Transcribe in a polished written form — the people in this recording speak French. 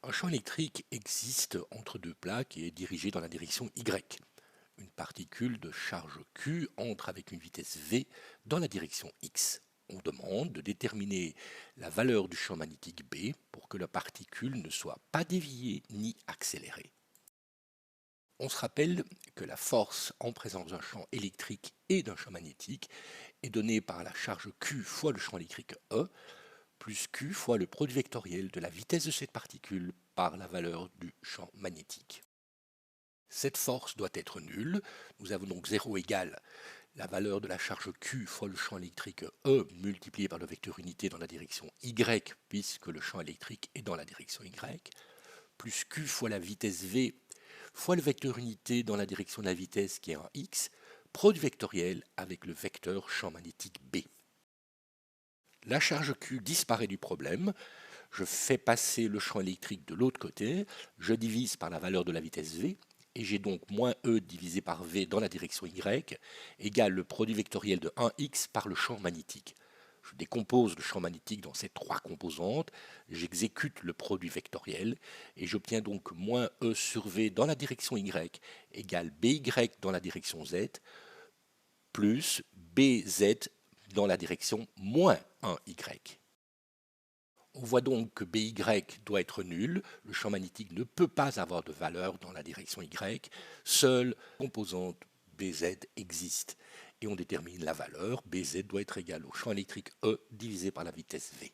Un champ électrique existe entre deux plaques et est dirigé dans la direction Y. Une particule de charge Q entre avec une vitesse V dans la direction X. On demande de déterminer la valeur du champ magnétique B pour que la particule ne soit pas déviée ni accélérée. On se rappelle que la force en présence d'un champ électrique et d'un champ magnétique est donnée par la charge Q fois le champ électrique E, plus Q fois le produit vectoriel de la vitesse de cette particule par la valeur du champ magnétique. Cette force doit être nulle. Nous avons donc 0 égale la valeur de la charge Q fois le champ électrique E multiplié par le vecteur unité dans la direction Y, puisque le champ électrique est dans la direction Y, plus Q fois la vitesse V fois le vecteur unité dans la direction de la vitesse qui est un X, produit vectoriel avec le vecteur champ magnétique B. La charge Q disparaît du problème. Je fais passer le champ électrique de l'autre côté, je divise par la valeur de la vitesse V, et j'ai donc moins E divisé par V dans la direction Y, égale le produit vectoriel de 1x par le champ magnétique. Je décompose le champ magnétique dans ces trois composantes, j'exécute le produit vectoriel, et j'obtiens donc moins E sur V dans la direction Y, égale BY dans la direction Z, plus BZ dans la direction moins 1Y. On voit donc que BY doit être nul, le champ magnétique ne peut pas avoir de valeur dans la direction Y, seule la composante BZ existe. Et on détermine la valeur, BZ doit être égale au champ électrique E divisé par la vitesse V.